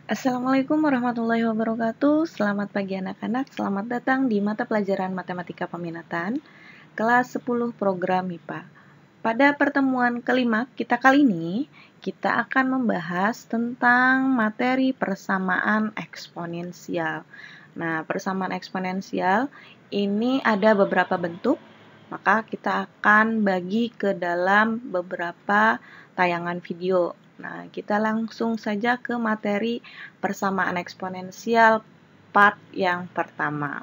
Assalamualaikum warahmatullahi wabarakatuh. Selamat pagi anak-anak. Selamat datang di mata pelajaran Matematika Peminatan kelas 10 program MIPA. Pada pertemuan kelima kita kali ini, kita akan membahas tentang materi persamaan eksponensial. Nah, persamaan eksponensial ini ada beberapa bentuk, maka kita akan bagi ke dalam beberapa tayangan video. Nah, kita langsung saja ke materi persamaan eksponensial part yang pertama.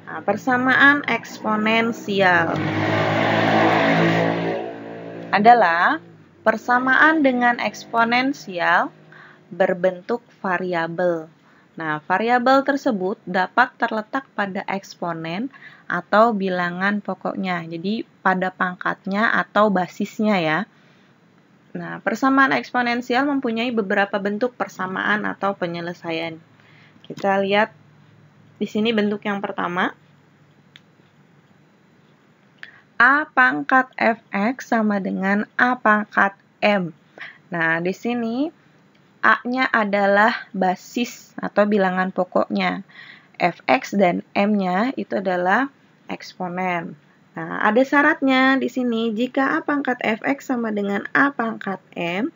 Nah, persamaan eksponensial adalah persamaan dengan eksponensial berbentuk variabel. Nah, variabel tersebut dapat terletak pada eksponen atau bilangan pokoknya. Jadi, pada pangkatnya atau basisnya ya. Nah, persamaan eksponensial mempunyai beberapa bentuk persamaan atau penyelesaian. Kita lihat di sini bentuk yang pertama. A pangkat fx sama dengan A pangkat m. Nah, di sini A-nya adalah basis atau bilangan pokoknya. Fx dan M-nya itu adalah eksponen. Nah, ada syaratnya di sini. Jika A pangkat Fx sama dengan A pangkat M,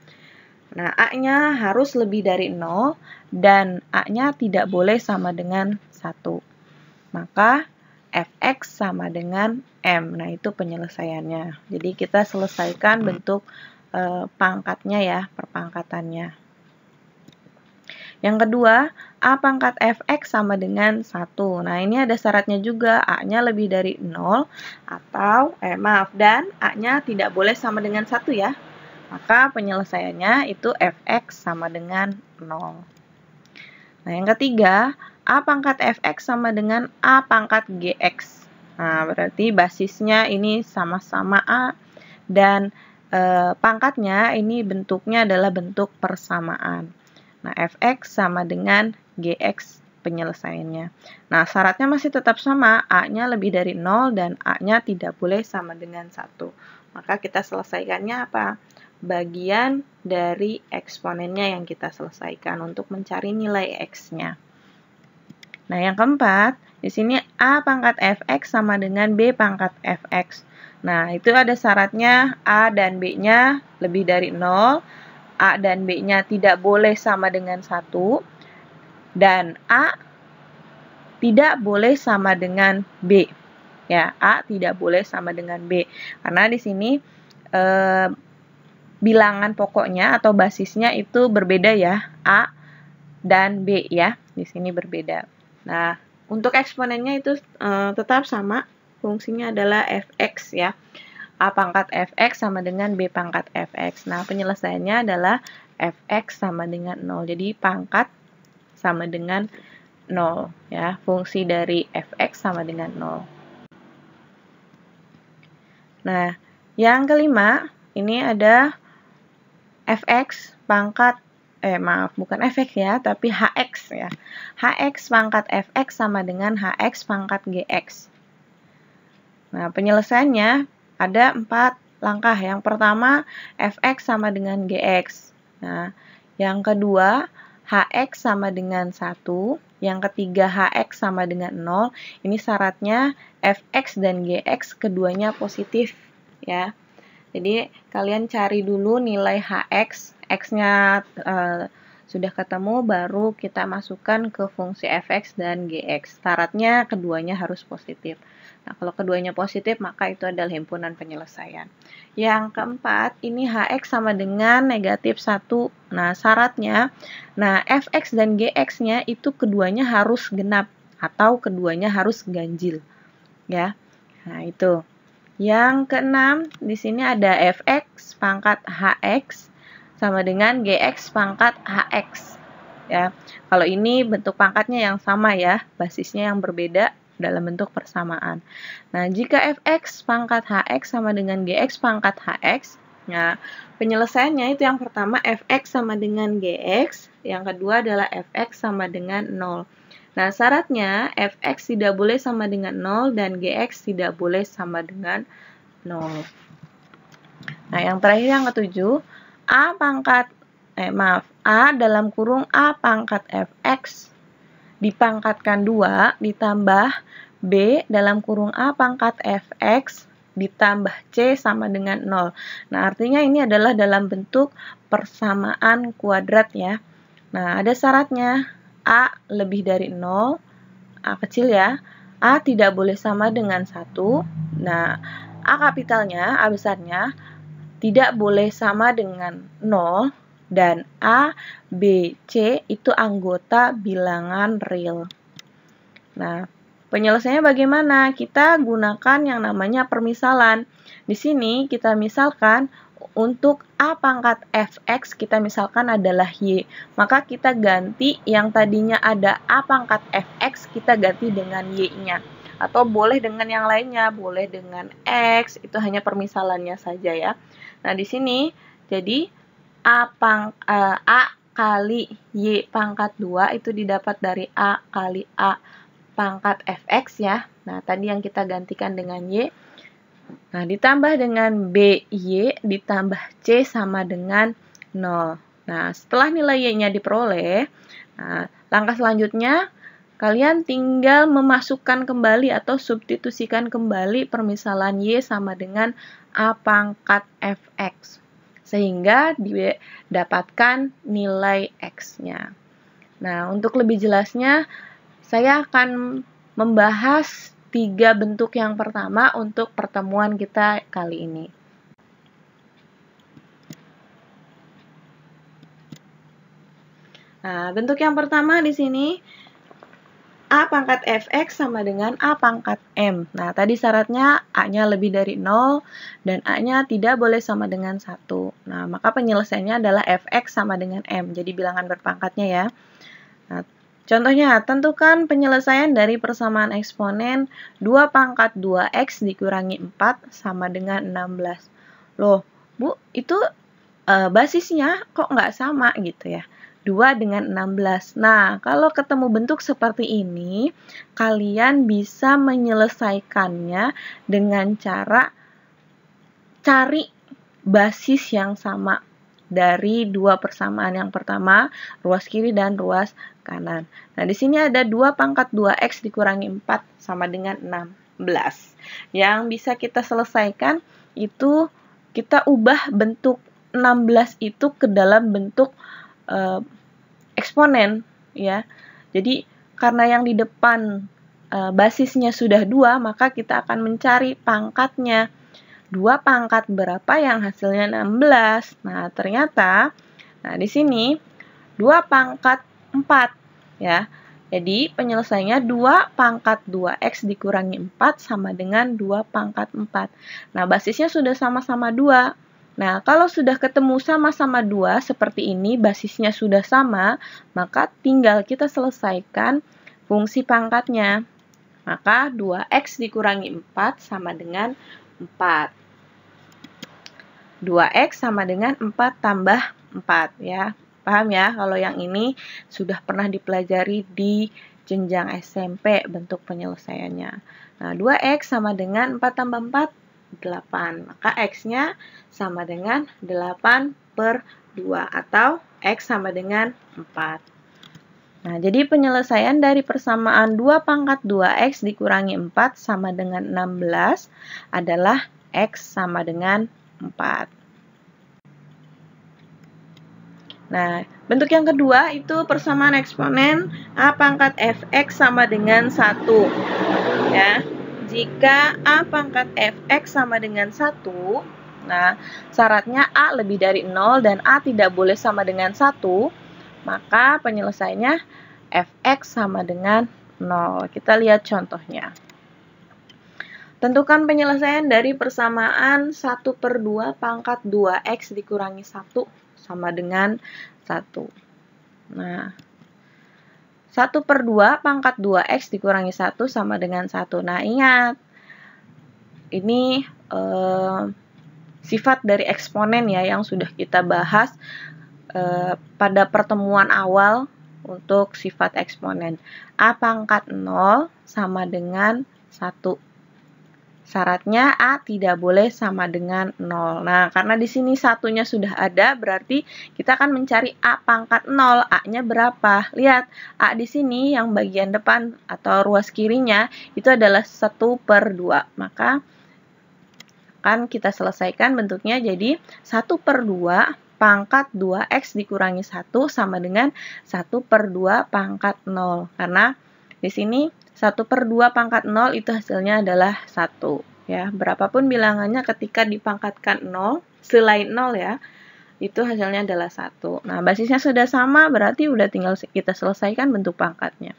nah A-nya harus lebih dari 0 dan A-nya tidak boleh sama dengan 1. Maka Fx sama dengan M. Nah, itu penyelesaiannya. Jadi, kita selesaikan bentuk pangkatnya ya, perpangkatannya. Yang kedua, A pangkat Fx sama dengan 1. Nah, ini ada syaratnya juga, A-nya lebih dari 0, dan A-nya tidak boleh sama dengan 1 ya. Maka penyelesaiannya itu Fx sama dengan 0. Nah, yang ketiga, A pangkat Fx sama dengan A pangkat Gx. Nah, berarti basisnya ini sama-sama A, dan pangkatnya ini bentuknya adalah bentuk persamaan. Nah, Fx sama dengan Gx penyelesaiannya. Nah, syaratnya masih tetap sama, A-nya lebih dari 0 dan A-nya tidak boleh sama dengan 1. Maka kita selesaikannya apa? Bagian dari eksponennya yang kita selesaikan untuk mencari nilai X-nya. Nah, yang keempat, di sini A pangkat Fx sama dengan B pangkat Fx. Nah, itu ada syaratnya A dan B-nya lebih dari 0, A dan B-nya tidak boleh sama dengan 1, dan A tidak boleh sama dengan B. Ya, A tidak boleh sama dengan B. Karena di sini bilangan pokoknya atau basisnya itu berbeda ya, A dan B ya. Di sini berbeda. Nah, untuk eksponennya itu tetap sama, fungsinya adalah Fx ya. A pangkat Fx sama dengan B pangkat Fx. Nah, penyelesaiannya adalah Fx sama dengan 0. Jadi, pangkat sama dengan 0. Ya, fungsi dari Fx sama dengan 0. Nah, yang kelima, ini ada Fx pangkat, bukan Fx ya, tapi Hx ya. Hx pangkat Fx sama dengan Hx pangkat Gx. Nah, penyelesaiannya ada 4 langkah. Yang pertama, Fx sama dengan Gx. Nah, yang kedua, Hx sama dengan 1. Yang ketiga, Hx sama dengan 0. Ini syaratnya Fx dan Gx keduanya positif. Ya. Jadi, kalian cari dulu nilai Hx. X-nya sudah ketemu, baru kita masukkan ke fungsi Fx dan Gx. Syaratnya keduanya harus positif. Nah, kalau keduanya positif, maka itu adalah himpunan penyelesaian. Yang keempat, ini Hx sama dengan negatif 1. Nah, syaratnya, Fx dan Gx-nya itu keduanya harus genap, atau keduanya harus ganjil. Ya, nah itu. Yang keenam, di sini ada Fx pangkat Hx sama dengan Gx pangkat Hx. Ya, kalau ini bentuk pangkatnya yang sama ya, basisnya yang berbeda dalam bentuk persamaan. Nah, jika Fx pangkat Hx sama dengan Gx pangkat Hx, nah, penyelesaiannya itu yang pertama Fx sama dengan Gx, yang kedua adalah Fx sama dengan 0. Nah, syaratnya Fx tidak boleh sama dengan 0 dan Gx tidak boleh sama dengan 0. Nah, yang terakhir yang ketujuh, A dalam kurung A pangkat fx dipangkatkan 2 ditambah B dalam kurung A pangkat fx ditambah C sama dengan 0. Nah, artinya ini adalah dalam bentuk persamaan kuadrat ya. Nah, ada syaratnya. A lebih dari 0, A kecil ya. A tidak boleh sama dengan 1. Nah, A kapitalnya, A besarnya, tidak boleh sama dengan 0. Dan A, B, C itu anggota bilangan real. Nah, penyelesaiannya bagaimana? Kita gunakan yang namanya permisalan. Di sini kita misalkan untuk A pangkat fx kita misalkan adalah y. Maka kita ganti yang tadinya ada A pangkat fx kita ganti dengan y-nya. Atau boleh dengan yang lainnya, boleh dengan x, itu hanya permisalannya saja ya. Nah, di sini jadi A kali Y pangkat 2 itu didapat dari A kali A pangkat fx ya. Nah, tadi yang kita gantikan dengan Y. Nah, ditambah dengan BY ditambah C sama dengan 0. Nah, setelah nilai Y-nya diperoleh, nah, langkah selanjutnya kalian tinggal memasukkan kembali atau substitusikan kembali permisalan Y sama dengan A pangkat fx. Sehingga didapatkan nilai X-nya. Nah, untuk lebih jelasnya, saya akan membahas 3 bentuk yang pertama untuk pertemuan kita kali ini. Nah, bentuk yang pertama di sini, A pangkat fx sama dengan A pangkat m. Nah, tadi syaratnya A-nya lebih dari 0 dan A-nya tidak boleh sama dengan 1. Nah, maka penyelesaiannya adalah fx sama dengan m. Jadi bilangan berpangkatnya ya. Nah, contohnya, tentukan penyelesaian dari persamaan eksponen 2 pangkat 2x dikurangi 4 sama dengan 16. Loh, Bu, itu basisnya kok nggak sama gitu ya. 2 dengan 16. Nah, kalau ketemu bentuk seperti ini, kalian bisa menyelesaikannya dengan cara cari basis yang sama dari 2 persamaan yang pertama, ruas kiri dan ruas kanan. Nah, di sini ada 2 pangkat 2x dikurangi 4 sama dengan 16. Yang bisa kita selesaikan itu kita ubah bentuk 16 itu ke dalam bentuk eksponen ya. Jadi karena yang di depan basisnya sudah 2, maka kita akan mencari pangkatnya. 2 pangkat berapa yang hasilnya 16? Nah, ternyata di sini 2 pangkat 4 ya. Jadi penyelesaiannya 2 pangkat 2x dikurangi 4 sama dengan 2 pangkat 4. Nah, basisnya sudah sama-sama 2. Nah, kalau sudah ketemu sama-sama 2 seperti ini, basisnya sudah sama, maka tinggal kita selesaikan fungsi pangkatnya. Maka 2x dikurangi 4 sama dengan 4. 2x sama dengan 4 tambah 4 ya. Paham ya? Kalau yang ini sudah pernah dipelajari di jenjang SMP bentuk penyelesaiannya. Nah, 2x sama dengan 4 tambah 4, 8. Maka X-nya sama dengan 8 per 2 atau X sama dengan 4. Nah, jadi penyelesaian dari persamaan 2 pangkat 2X dikurangi 4 sama dengan 16 adalah X sama dengan 4. Nah, bentuk yang kedua itu persamaan eksponen A pangkat fx sama dengan 1. Ya. Jika A pangkat fx sama dengan 1, nah, syaratnya A lebih dari 0 dan A tidak boleh sama dengan 1, maka penyelesaiannya fx sama dengan 0. Kita lihat contohnya. Tentukan penyelesaian dari persamaan 1 per 2 pangkat 2x dikurangi 1 sama dengan 1. Nah, 1 per 2 pangkat 2x dikurangi 1 sama dengan 1. Nah, ingat, ini sifat dari eksponen ya yang sudah kita bahas pada pertemuan awal untuk sifat eksponen. A pangkat 0 sama dengan 1. Syaratnya A tidak boleh sama dengan 0. Nah, karena di sini satunya sudah ada, berarti kita akan mencari A pangkat 0. A-nya berapa? Lihat, A di sini yang bagian depan atau ruas kirinya itu adalah 1/2. Maka akan kita selesaikan bentuknya jadi 1/2 pangkat 2x dikurangi 1 sama dengan 1/2 pangkat 0. Karena di sini 1/2 pangkat 0 itu hasilnya adalah 1. Ya, berapapun bilangannya ketika dipangkatkan 0, selain 0 ya, itu hasilnya adalah 1. Nah, basisnya sudah sama, berarti udah tinggal kita selesaikan bentuk pangkatnya.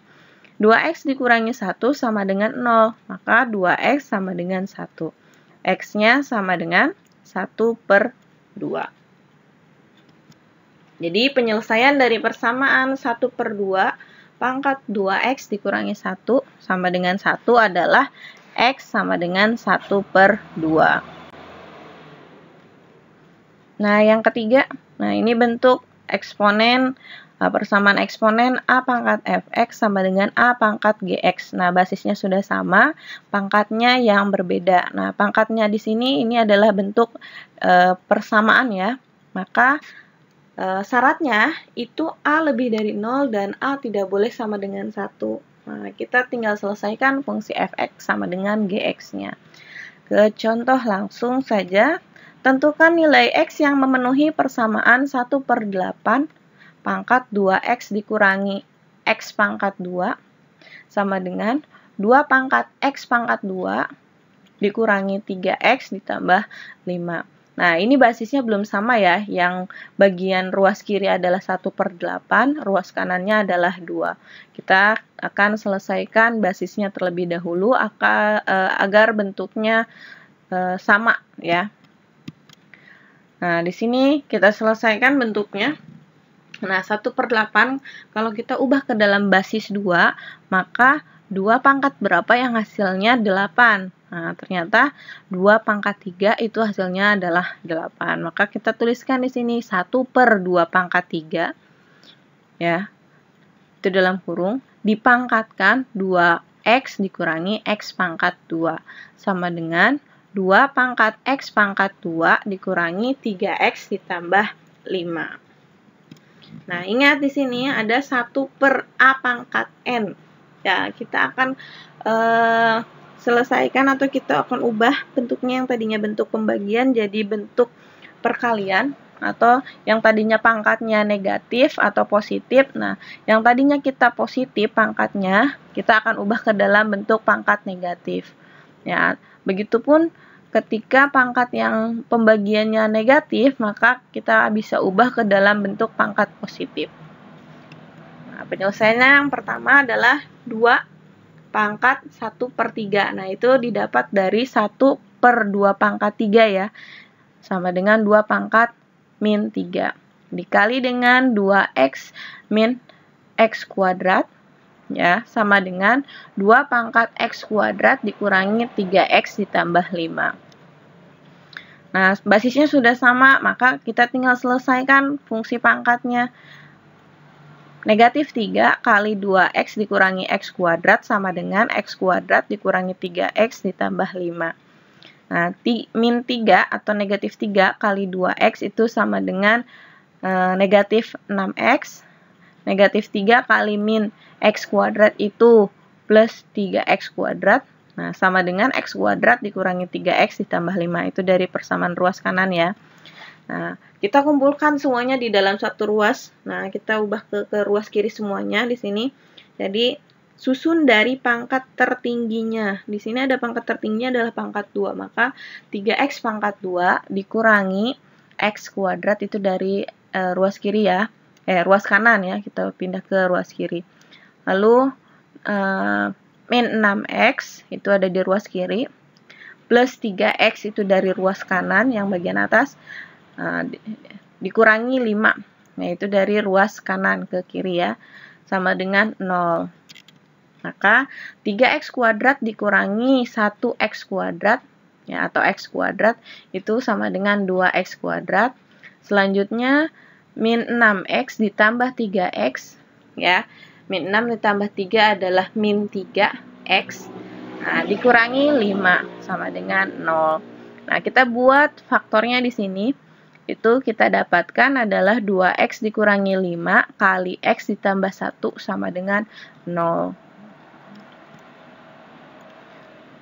2x dikurangi 1 sama dengan 0, maka 2x sama dengan 1. X-nya sama dengan 1/2. Jadi, penyelesaian dari persamaan 1/2 pangkat 2x dikurangi 1 sama dengan 1 adalah x sama dengan 1/2. Nah, yang ketiga, ini bentuk eksponen, persamaan eksponen A pangkat fx sama dengan A pangkat gx. Nah, basisnya sudah sama, pangkatnya yang berbeda. Nah, pangkatnya di sini ini adalah bentuk persamaan ya. Maka syaratnya itu A lebih dari 0 dan A tidak boleh sama dengan 1. Nah, kita tinggal selesaikan fungsi fx sama dengan gx-nya. Ke contoh langsung saja, tentukan nilai x yang memenuhi persamaan 1/8 pangkat 2x dikurangi x pangkat 2 sama dengan 2 pangkat x pangkat 2 dikurangi 3x ditambah 5. Nah, ini basisnya belum sama ya, yang bagian ruas kiri adalah 1/8, ruas kanannya adalah 2. Kita akan selesaikan basisnya terlebih dahulu agar bentuknya sama ya. Nah, di sini kita selesaikan bentuknya. Nah, 1/8 kalau kita ubah ke dalam basis 2, maka 2 pangkat berapa yang hasilnya 8? Nah, ternyata 2 pangkat 3 itu hasilnya adalah 8. Maka kita tuliskan di sini 1/2 pangkat 3. Ya, itu dalam kurung. Dipangkatkan 2x dikurangi x pangkat 2. Sama dengan 2 pangkat x pangkat 2 dikurangi 3x ditambah 5. Nah, ingat di sini ada 1/a pangkat n. Ya, kita akan selesaikan atau kita akan ubah bentuknya yang tadinya bentuk pembagian jadi bentuk perkalian, atau yang tadinya pangkatnya negatif atau positif. Nah, yang tadinya kita positif pangkatnya, kita akan ubah ke dalam bentuk pangkat negatif. Ya, begitupun ketika pangkat yang pembagiannya negatif, maka kita bisa ubah ke dalam bentuk pangkat positif. Nah, penyelesaiannya yang pertama adalah 2 pangkat 1/3. Nah, itu didapat dari 1/2 pangkat 3 ya. Sama dengan 2 pangkat min 3. Dikali dengan 2x min x kuadrat. Ya, sama dengan 2 pangkat x kuadrat dikurangi 3x ditambah 5. Nah, basisnya sudah sama, maka kita tinggal selesaikan fungsi pangkatnya. Negatif 3 kali 2x dikurangi x kuadrat sama dengan x kuadrat dikurangi 3x ditambah 5. Nah, min 3 atau negatif 3 kali 2x itu sama dengan negatif 6x. Negatif 3 kali min x kuadrat itu plus 3x kuadrat. Nah, sama dengan x kuadrat dikurangi 3x ditambah 5. Itu dari persamaan ruas kanan ya. Nah, kita kumpulkan semuanya di dalam satu ruas. Nah, kita ubah ke ruas kiri semuanya di sini. Jadi, susun dari pangkat tertingginya. Di sini ada pangkat tertingginya adalah pangkat 2. Maka 3x pangkat 2 dikurangi x kuadrat itu dari ruas kiri ya. Ruas kanan ya. Kita pindah ke ruas kiri. Lalu, min 6x itu ada di ruas kiri. Plus 3x itu dari ruas kanan yang bagian atas. Dikurangi 5, yaitu dari ruas kanan ke kiri ya, sama dengan 0. Maka 3x kuadrat dikurangi 1x kuadrat ya, atau x kuadrat itu sama dengan 2x kuadrat. Selanjutnya min 6x ditambah 3x ya. Min 6 ditambah 3 adalah min 3x Nah, dikurangi 5 sama dengan 0. Nah, kita buat faktornya di sini. Itu kita dapatkan adalah 2x dikurangi 5 kali x ditambah 1 sama dengan 0.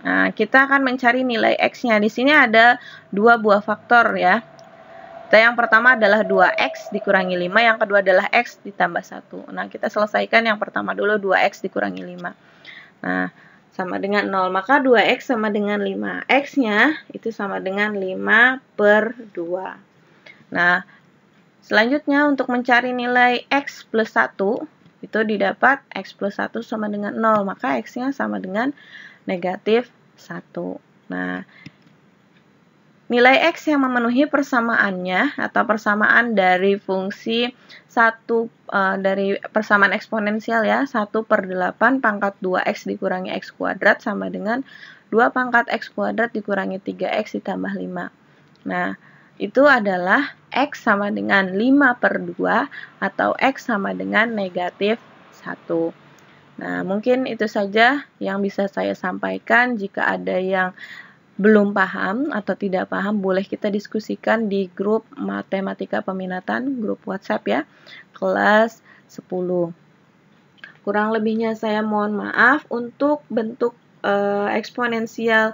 Nah, kita akan mencari nilai x-nya. Di sini ada dua buah faktor ya. Yang pertama adalah 2x dikurangi 5, yang kedua adalah x ditambah 1. Nah, kita selesaikan yang pertama dulu, 2x dikurangi 5. Nah, sama dengan 0, maka 2x sama dengan 5. X-nya itu sama dengan 5/2. Nah, selanjutnya untuk mencari nilai x plus 1, itu didapat x plus 1 sama dengan 0, maka x-nya sama dengan negatif 1. Nah, nilai x yang memenuhi persamaannya atau persamaan dari fungsi dari persamaan eksponensial ya, 1/8 pangkat 2x dikurangi x kuadrat sama dengan 2 pangkat x kuadrat dikurangi 3x ditambah 5. Nah, itu adalah x sama dengan 5/2 atau x sama dengan negatif 1. Nah, mungkin itu saja yang bisa saya sampaikan. Jika ada yang belum paham atau tidak paham, boleh kita diskusikan di grup matematika peminatan, grup WhatsApp ya, kelas 10. Kurang lebihnya saya mohon maaf. Untuk bentuk eksponensial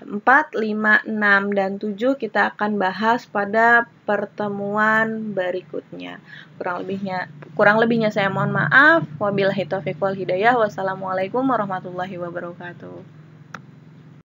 4, 5, 6, dan 7 kita akan bahas pada pertemuan berikutnya. Kurang lebihnya saya mohon maaf. Wabillahi taufiq wal hidayah. Wassalamualaikum warahmatullahi wabarakatuh.